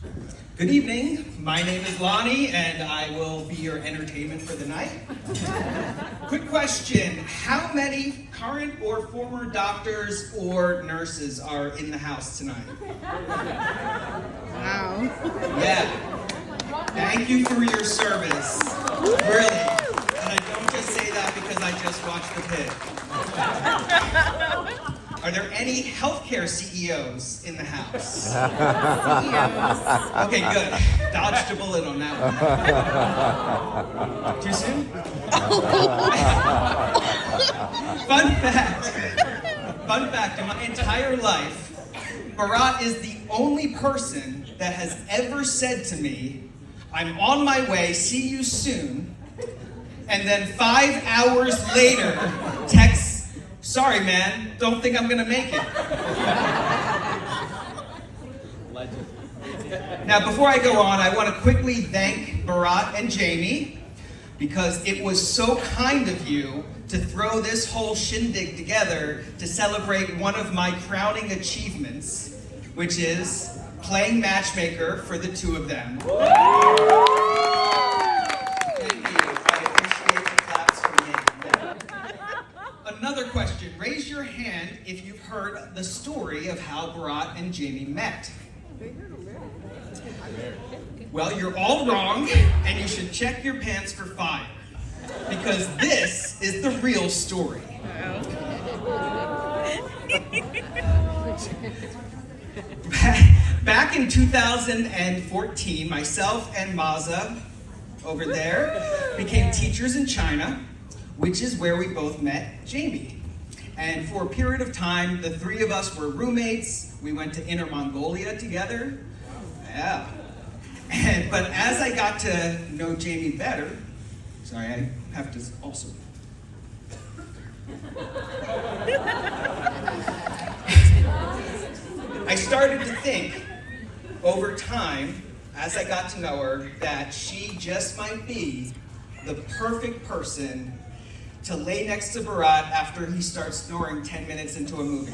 Good evening. My name is Lonnie, and I will be your entertainment for the night. Quick question. How many current or former doctors or nurses are in the house tonight? Wow. Yeah. Thank you for your service. Really. And I don't just say that because I just watched The Pit. Are there any healthcare CEOs in the house? Okay, good. Dodged a bullet on that one. Too soon? Fun fact, in my entire life, Bharat is the only person that has ever said to me, "I'm on my way, see you soon," and then 5 hours later texts, "Sorry, man, don't think I'm gonna make it." Legend. Now, before I go on, I want to quickly thank Bharat and Jamie because it was so kind of you to throw this whole shindig together to celebrate one of my crowning achievements, which is playing matchmaker for the two of them. Another question. Raise your hand if you've heard the story of how Bharat and Jamie met. Well, you're all wrong, and you should check your pants for fire, because this is the real story. Back in 2014, myself and Maza over there became teachers in China, which is where we both met Jamie. And for a period of time, the three of us were roommates. We went to Inner Mongolia together. Yeah. But as I got to know Jamie better, sorry, I have to also. I started to think over time, as I got to know her, that she just might be the perfect person to lay next to Bharat after he starts snoring 10 minutes into a movie.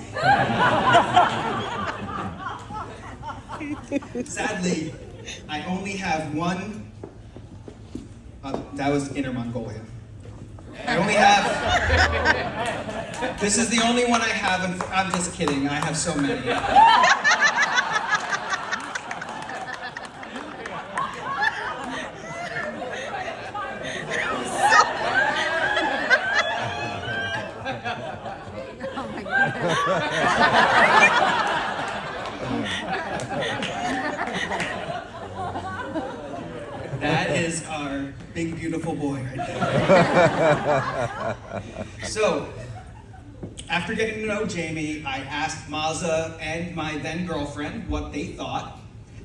Sadly, I only have one. That was Inner Mongolia. I only have. This is the only one I have, and I'm just kidding. I have so many. That is our big, beautiful boy right there. So, after getting to know Jamie, I asked Maza and my then girlfriend what they thought.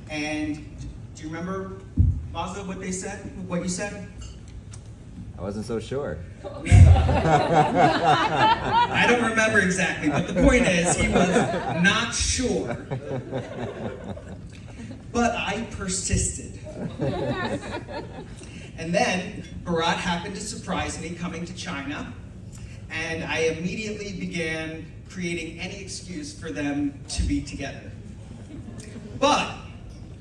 And do you remember, Maza, what they said? What you said? I wasn't so sure. I don't remember exactly, but the point is, he was not sure. But I persisted. And then Bharat happened to surprise me coming to China, and I immediately began creating any excuse for them to be together. But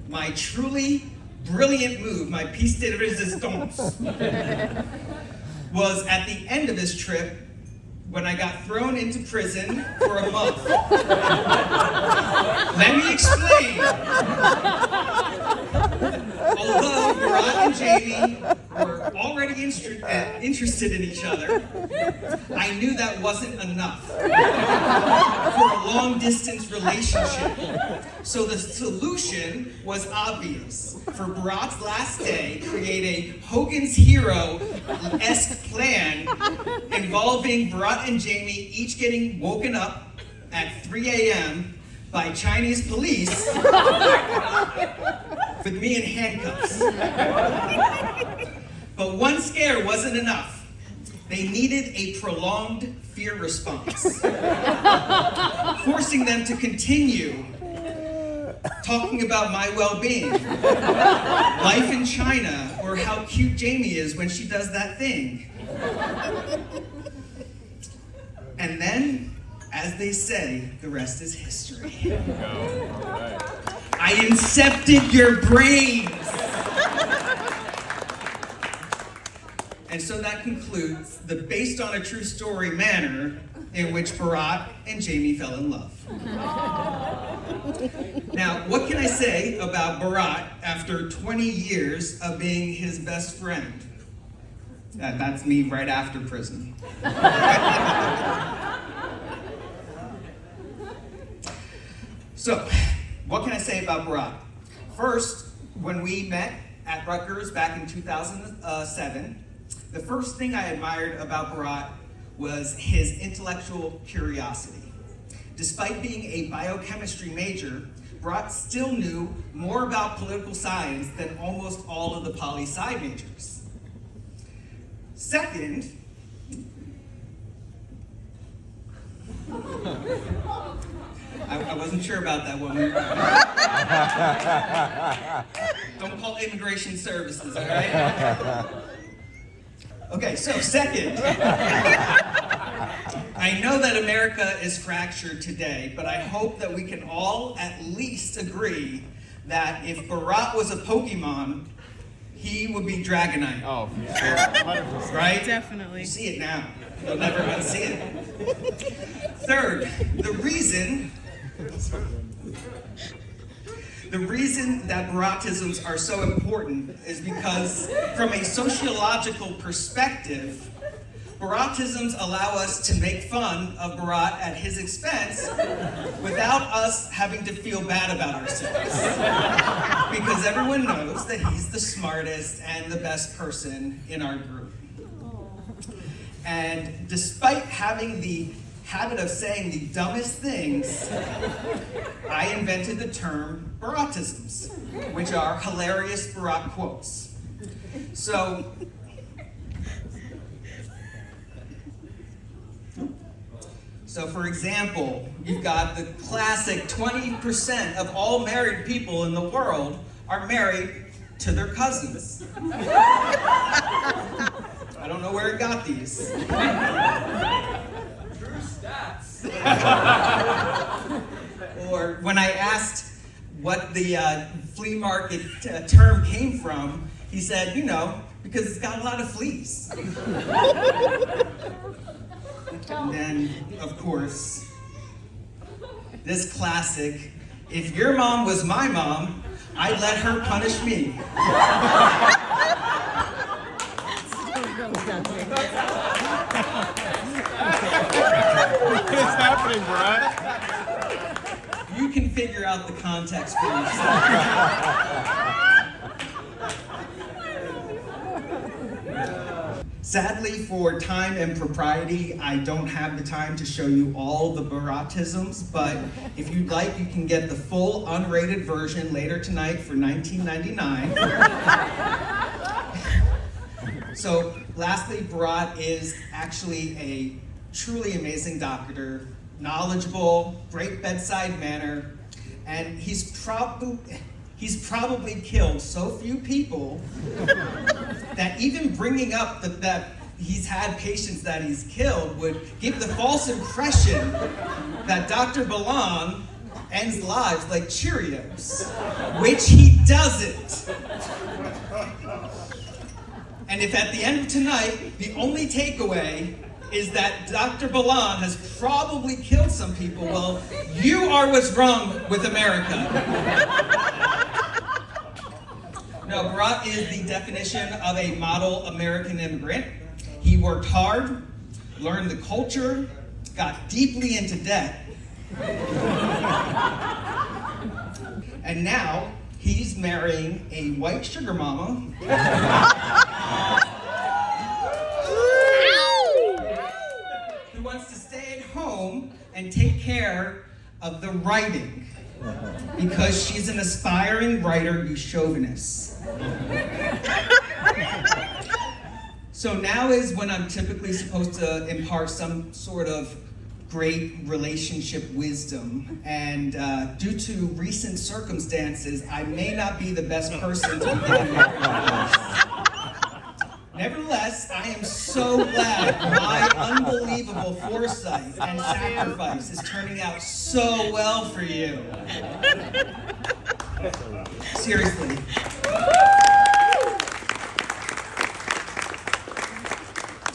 my truly brilliant move, my piece de resistance, was at the end of this trip when I got thrown into prison for a month. Let me explain. Although Bharat and Jamie were already interested in each other, I knew that wasn't enough for a long-distance relationship. So the solution was obvious. For Bharat's last day, create a Hogan's Hero-esque plan involving Bharat and Jamie each getting woken up at 3 a.m. by Chinese police with me in handcuffs. But one scare wasn't enough. They needed a prolonged fear response, forcing them to continue talking about my well-being, life in China, or how cute Jamie is when she does that thing. And then, as they say, the rest is history. I I incepted your brains. And so that concludes the based on a true story manner in which Bharat and Jamie fell in love. Now, what can I say about Bharat after 20 years of being his best friend? That's me right after prison. So, what can I say about Bharat? First, when we met at Rutgers back in 2007, the first thing I admired about Bharat was his intellectual curiosity. Despite being a biochemistry major, Bharat still knew more about political science than almost all of the poli-sci majors. Second, I wasn't sure about that one. Don't call immigration services, all right? Okay, so second, I know that America is fractured today, but I hope that we can all at least agree that if Bharat was a Pokemon, he would be Dragonite. Oh, for sure. 100%. Right? Definitely. You see it now. You'll never unsee it. Third, the reason that Bharatisms are so important is because, from a sociological perspective, Bharatisms allow us to make fun of Bharat at his expense without us having to feel bad about ourselves. Because everyone knows that he's the smartest and the best person in our group. And despite having the habit of saying the dumbest things, I invented the term Bharatisms, which are hilarious Bharat quotes. So for example, you've got the classic 20% of all married people in the world are married to their cousins. I don't know where he got these. True stats. Or when I asked what the flea market term came from, he said, because it's got a lot of fleas. And then, of course, this classic, if your mom was my mom, I'd let her punish me. What is happening, Bharat? You can figure out the context for yourself. Sadly, for time and propriety, I don't have the time to show you all the Bharatisms, but if you'd like, you can get the full unrated version later tonight for $19.99. So, lastly, Bharat is actually a truly amazing doctor, knowledgeable, great bedside manner, and he's probably killed so few people that even bringing up that he's had patients that he's killed would give the false impression that Dr. Balan ends lives like Cheerios, which he doesn't. And if at the end of tonight, the only takeaway is that Dr. Balan has probably killed some people, well, you are what's wrong with America. No, Bharat is the definition of a model American immigrant. He worked hard, learned the culture, got deeply into debt, and now he's marrying a white sugar mama who wants to stay at home and take care of the writing because she's an aspiring writer, you chauvinists. So now is when I'm typically supposed to impart some sort of great relationship wisdom, and due to recent circumstances, I may not be the best person to be getting married. Nevertheless, I am so glad my unbelievable foresight and sacrifice is turning out so well for you. Seriously.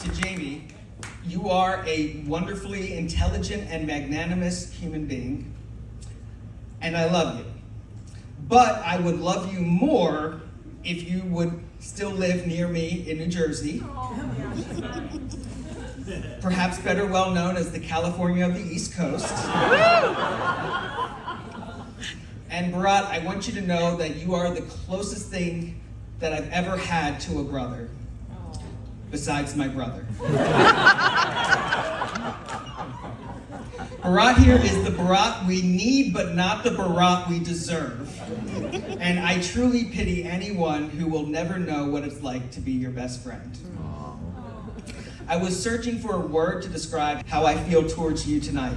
To Jamie, you are a wonderfully intelligent and magnanimous human being, and I love you. But I would love you more if you would still live near me in New Jersey. Perhaps better well known as the California of the East Coast. And Bharat, I want you to know that you are the closest thing that I've ever had to a brother, besides my brother. Bharat here is the Bharat we need, but not the Bharat we deserve. And I truly pity anyone who will never know what it's like to be your best friend. I was searching for a word to describe how I feel towards you tonight.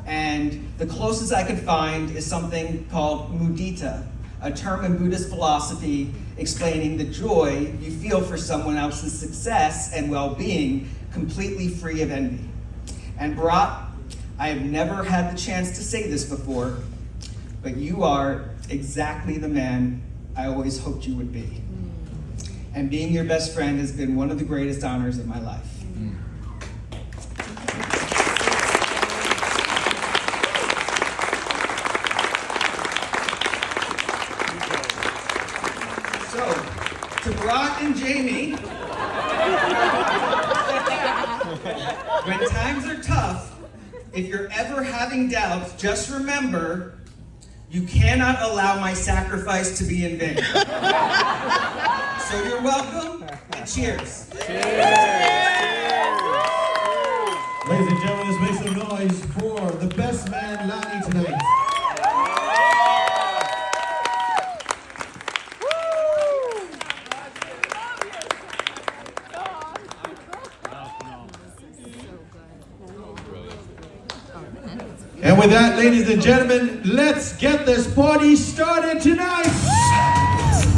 And the closest I could find is something called mudita, a term in Buddhist philosophy explaining the joy you feel for someone else's success and well-being, completely free of envy. And Bharat, I have never had the chance to say this before, but you are exactly the man I always hoped you would be. And being your best friend has been one of the greatest honors of my life. So, to Bharat and Jamie, when times are tough, if you're ever having doubts, just remember, you cannot allow my sacrifice to be in vain. So you're welcome, and cheers. Ladies and gentlemen, let's make some noise for the best man, Lonnie, tonight. And with that, ladies and gentlemen, let's get this party started tonight.